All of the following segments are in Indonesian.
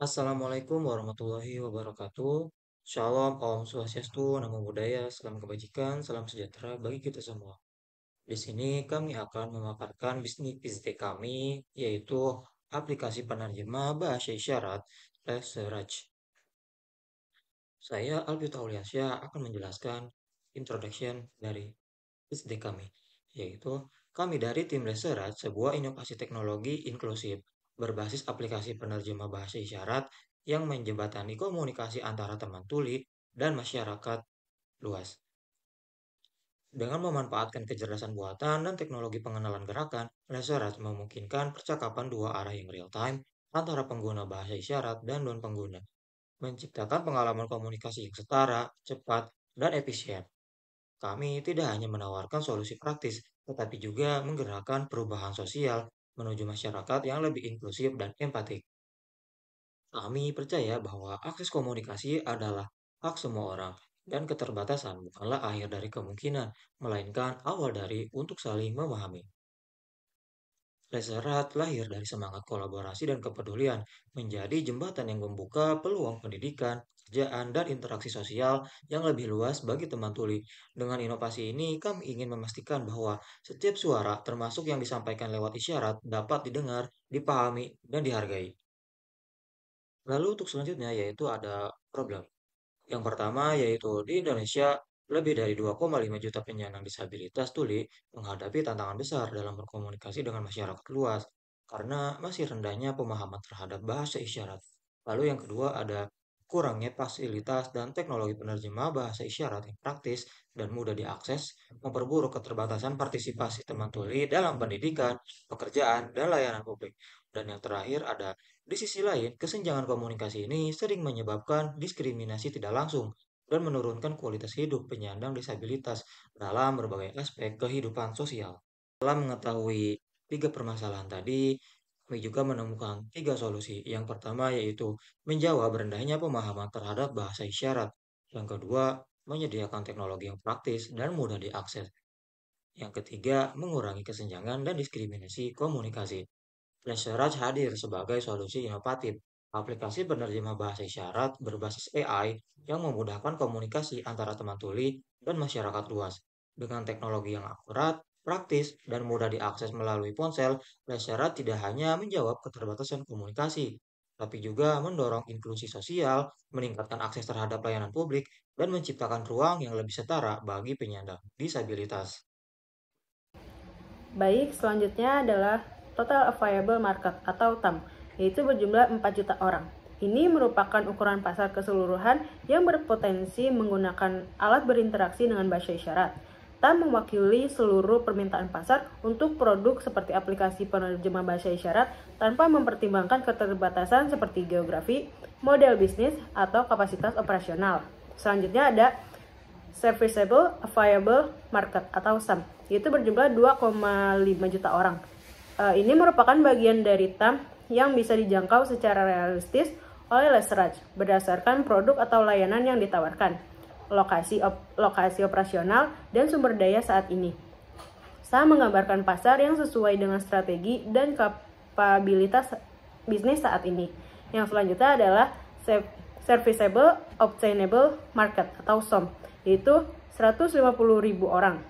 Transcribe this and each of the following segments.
Assalamualaikum warahmatullahi wabarakatuh. Shalom, Om Swastiastu, Namo Buddhaya, salam kebajikan, salam sejahtera bagi kita semua. Di sini kami akan memaparkan bisnis bisnis kami, yaitu aplikasi penerjemah bahasa isyarat Leseraj. Saya Albi Tauliasya akan menjelaskan introduction dari bisnis kami, yaitu kami dari tim Leseraj, sebuah inovasi teknologi inklusif berbasis aplikasi penerjemah bahasa isyarat yang menjembatani komunikasi antara teman tuli dan masyarakat luas. Dengan memanfaatkan kecerdasan buatan dan teknologi pengenalan gerakan, Leseraj memungkinkan percakapan dua arah yang real-time antara pengguna bahasa isyarat dan non-pengguna, menciptakan pengalaman komunikasi yang setara, cepat, dan efisien. Kami tidak hanya menawarkan solusi praktis, tetapi juga menggerakkan perubahan sosial menuju masyarakat yang lebih inklusif dan empatik. Kami percaya bahwa akses komunikasi adalah hak semua orang, dan keterbatasan bukanlah akhir dari kemungkinan, melainkan awal dari untuk saling memahami. Leserat lahir dari semangat kolaborasi dan kepedulian, menjadi jembatan yang membuka peluang pendidikan, kerjaan, dan interaksi sosial yang lebih luas bagi teman tuli. Dengan inovasi ini, kami ingin memastikan bahwa setiap suara, termasuk yang disampaikan lewat isyarat, dapat didengar, dipahami, dan dihargai. Lalu untuk selanjutnya yaitu ada problem. Yang pertama yaitu di Indonesia lebih dari 2,5 juta penyandang disabilitas tuli menghadapi tantangan besar dalam berkomunikasi dengan masyarakat luas karena masih rendahnya pemahaman terhadap bahasa isyarat. Lalu yang kedua ada kurangnya fasilitas dan teknologi penerjemah bahasa isyarat yang praktis dan mudah diakses, memperburuk keterbatasan partisipasi teman tuli dalam pendidikan, pekerjaan, dan layanan publik. Dan yang terakhir ada di sisi lain, kesenjangan komunikasi ini sering menyebabkan diskriminasi tidak langsung dan menurunkan kualitas hidup penyandang disabilitas dalam berbagai aspek kehidupan sosial. Setelah mengetahui tiga permasalahan tadi, kami juga menemukan tiga solusi. Yang pertama yaitu menjawab rendahnya pemahaman terhadap bahasa isyarat. Yang kedua, menyediakan teknologi yang praktis dan mudah diakses. Yang ketiga, mengurangi kesenjangan dan diskriminasi komunikasi. Leseraj hadir sebagai solusi inovatif, aplikasi penerjemah bahasa isyarat berbasis AI yang memudahkan komunikasi antara teman tuli dan masyarakat luas. Dengan teknologi yang akurat, praktis, dan mudah diakses melalui ponsel, Leseraj tidak hanya menjawab keterbatasan komunikasi, tapi juga mendorong inklusi sosial, meningkatkan akses terhadap layanan publik, dan menciptakan ruang yang lebih setara bagi penyandang disabilitas. Baik, selanjutnya adalah Total Available Market atau TAM, yaitu berjumlah 4 juta orang. Ini merupakan ukuran pasar keseluruhan yang berpotensi menggunakan alat berinteraksi dengan bahasa isyarat. TAM mewakili seluruh permintaan pasar untuk produk seperti aplikasi penerjemah bahasa isyarat tanpa mempertimbangkan keterbatasan seperti geografi, model bisnis, atau kapasitas operasional. Selanjutnya ada Serviceable Available Market atau SAM, yaitu berjumlah 2,5 juta orang. Ini merupakan bagian dari TAM yang bisa dijangkau secara realistis oleh Leseraj berdasarkan produk atau layanan yang ditawarkan, lokasi operasional, dan sumber daya saat ini. SAM menggambarkan pasar yang sesuai dengan strategi dan kapabilitas bisnis saat ini. Yang selanjutnya adalah Serviceable Obtainable Market atau SOM, yaitu 150.000 orang.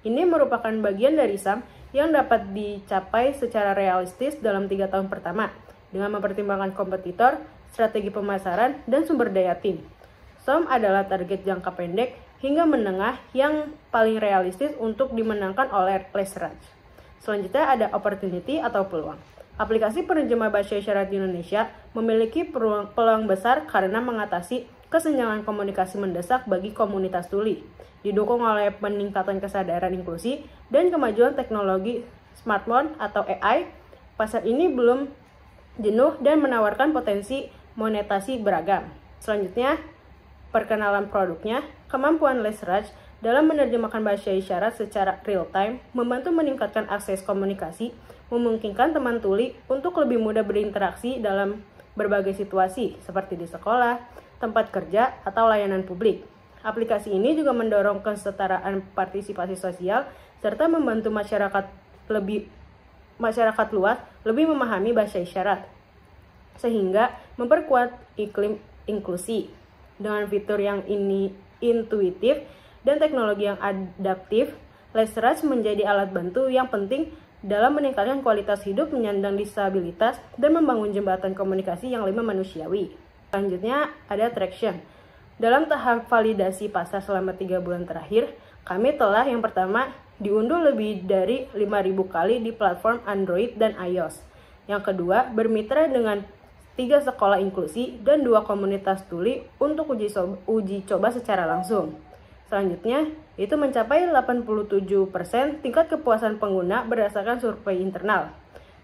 Ini merupakan bagian dari SAM yang dapat dicapai secara realistis dalam 3 tahun pertama dengan mempertimbangkan kompetitor, strategi pemasaran, dan sumber daya tim. SOM adalah target jangka pendek hingga menengah yang paling realistis untuk dimenangkan oleh Leseraj. Selanjutnya ada opportunity atau peluang. Aplikasi penerjemah bahasa isyarat di Indonesia memiliki peluang besar karena mengatasi kesenjangan komunikasi mendesak bagi komunitas tuli, didukung oleh peningkatan kesadaran inklusi dan kemajuan teknologi smartphone atau AI. Pasar ini belum jenuh dan menawarkan potensi monetasi beragam. Selanjutnya, perkenalan produknya. Kemampuan Leseraj dalam menerjemahkan bahasa isyarat secara real-time membantu meningkatkan akses komunikasi, memungkinkan teman tuli untuk lebih mudah berinteraksi dalam berbagai situasi, seperti di sekolah, tempat kerja, atau layanan publik. Aplikasi ini juga mendorong kesetaraan partisipasi sosial, serta membantu masyarakat luas lebih memahami bahasa isyarat. sehingga memperkuat iklim inklusi. Dengan fitur yang intuitif dan teknologi yang adaptif, Lesrach menjadi alat bantu yang penting dalam meningkatkan kualitas hidup penyandang disabilitas dan membangun jembatan komunikasi yang lebih manusiawi. Selanjutnya ada traction. Dalam tahap validasi pasar selama 3 bulan terakhir, kami telah yang pertama diunduh lebih dari 5.000 kali di platform Android dan iOS. Yang kedua, bermitra dengan 3 sekolah inklusi dan 2 komunitas tuli untuk uji coba secara langsung. Selanjutnya, itu mencapai 87% tingkat kepuasan pengguna berdasarkan survei internal.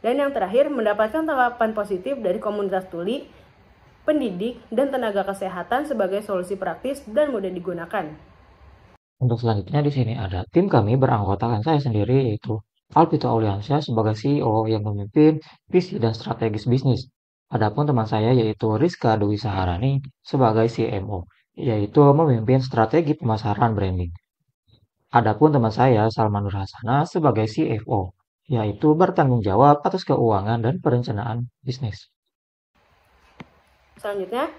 Dan yang terakhir, mendapatkan tanggapan positif dari komunitas tuli, pendidik, dan tenaga kesehatan sebagai solusi praktis dan mudah digunakan. Untuk selanjutnya di sini ada tim kami beranggotakan saya sendiri yaitu Alvito Auliansyah sebagai CEO yang memimpin visi dan strategis bisnis. Adapun teman saya yaitu Rizka Dwi Saharani sebagai CMO, yaitu memimpin strategi pemasaran branding. Adapun teman saya Salman Nur Hasana sebagai CFO, yaitu bertanggung jawab atas keuangan dan perencanaan bisnis. Selanjutnya,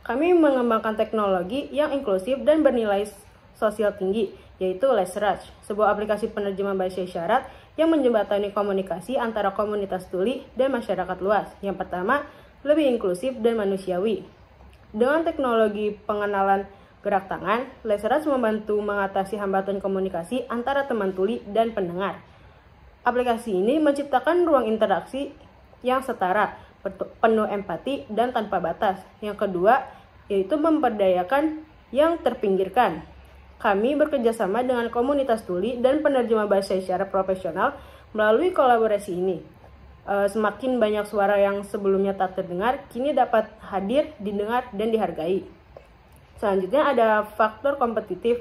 kami mengembangkan teknologi yang inklusif dan bernilai sosial tinggi, yaitu Lesrach, sebuah aplikasi penerjemah bahasa isyarat yang menjembatani komunikasi antara komunitas tuli dan masyarakat luas. Yang pertama, lebih inklusif dan manusiawi. Dengan teknologi pengenalan gerak tangan, Lesrach membantu mengatasi hambatan komunikasi antara teman tuli dan pendengar. Aplikasi ini menciptakan ruang interaksi yang setara, penuh empati, dan tanpa batas. Yang kedua, yaitu memperdayakan yang terpinggirkan. Kami bekerjasama dengan komunitas tuli dan penerjemah bahasa isyarat profesional melalui kolaborasi ini. Semakin banyak suara yang sebelumnya tak terdengar, kini dapat hadir, didengar, dan dihargai. Selanjutnya ada faktor kompetitif,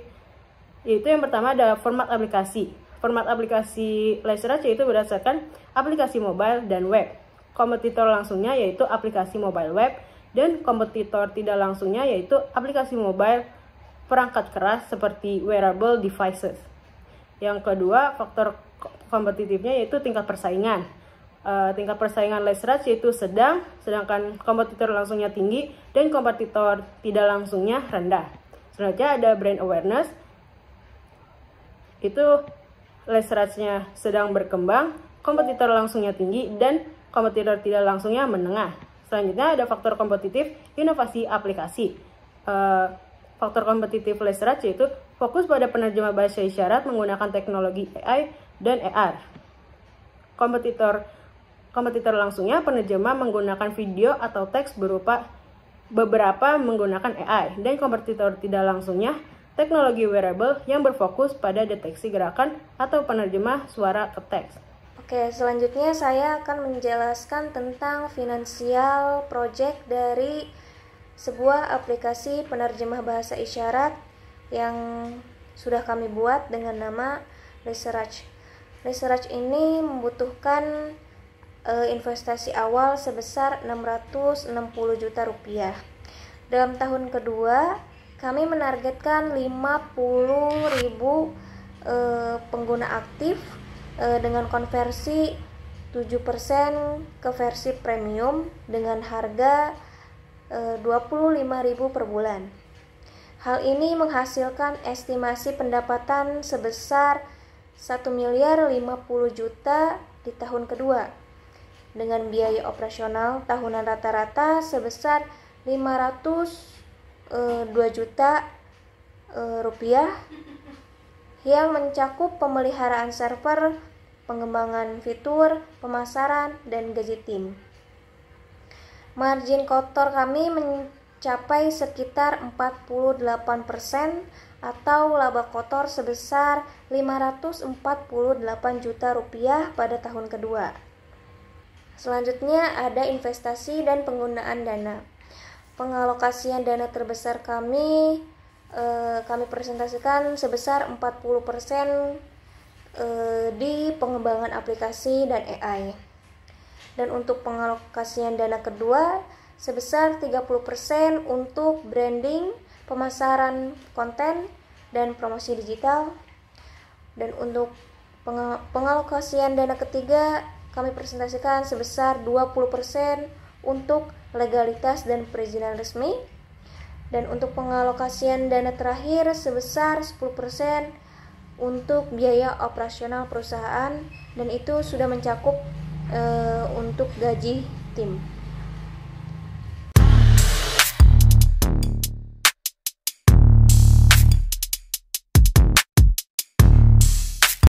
yaitu yang pertama ada format aplikasi. Format aplikasi Lesrach yaitu berdasarkan aplikasi mobile dan web. Kompetitor langsungnya yaitu aplikasi mobile web, dan kompetitor tidak langsungnya yaitu aplikasi mobile perangkat keras seperti wearable devices. Yang kedua, faktor kompetitifnya yaitu tingkat persaingan. Tingkat persaingan Lesrach yaitu sedang, sedangkan kompetitor langsungnya tinggi dan kompetitor tidak langsungnya rendah. Selanjutnya ada brand awareness. Itu Lesrachnya sedang berkembang, kompetitor langsungnya tinggi dan kompetitor tidak langsungnya menengah. Selanjutnya ada faktor kompetitif inovasi aplikasi. Faktor kompetitif Lesrach yaitu fokus pada penerjemah bahasa isyarat menggunakan teknologi AI dan AR. Kompetitor langsungnya penerjemah menggunakan video atau teks beberapa menggunakan AI, dan kompetitor tidak langsungnya teknologi wearable yang berfokus pada deteksi gerakan atau penerjemah suara ke teks. Oke, selanjutnya saya akan menjelaskan tentang financial project dari sebuah aplikasi penerjemah bahasa isyarat yang sudah kami buat dengan nama Lesrach. Lesrach ini membutuhkan investasi awal sebesar 660 juta rupiah. Dalam tahun kedua, kami menargetkan 50.000 pengguna aktif dengan konversi 7% ke versi premium dengan harga 25.000 per bulan. Hal ini menghasilkan estimasi pendapatan sebesar 1.050 juta di tahun kedua dengan biaya operasional tahunan rata-rata sebesar 502 juta rupiah yang mencakup pemeliharaan server, pengembangan fitur, pemasaran, dan gaji tim. Margin kotor kami mencapai sekitar 48% atau laba kotor sebesar 548 juta rupiah pada tahun kedua. Selanjutnya ada investasi dan penggunaan dana. Pengalokasian dana terbesar kami presentasikan sebesar 40% di pengembangan aplikasi dan AI. Dan untuk pengalokasian dana kedua sebesar 30% untuk branding, pemasaran konten, dan promosi digital. Dan untuk pengalokasian dana ketiga kami presentasikan sebesar 20% untuk legalitas dan perizinan resmi. Dan untuk pengalokasian dana terakhir sebesar 10% untuk biaya operasional perusahaan, dan itu sudah mencakup untuk gaji tim.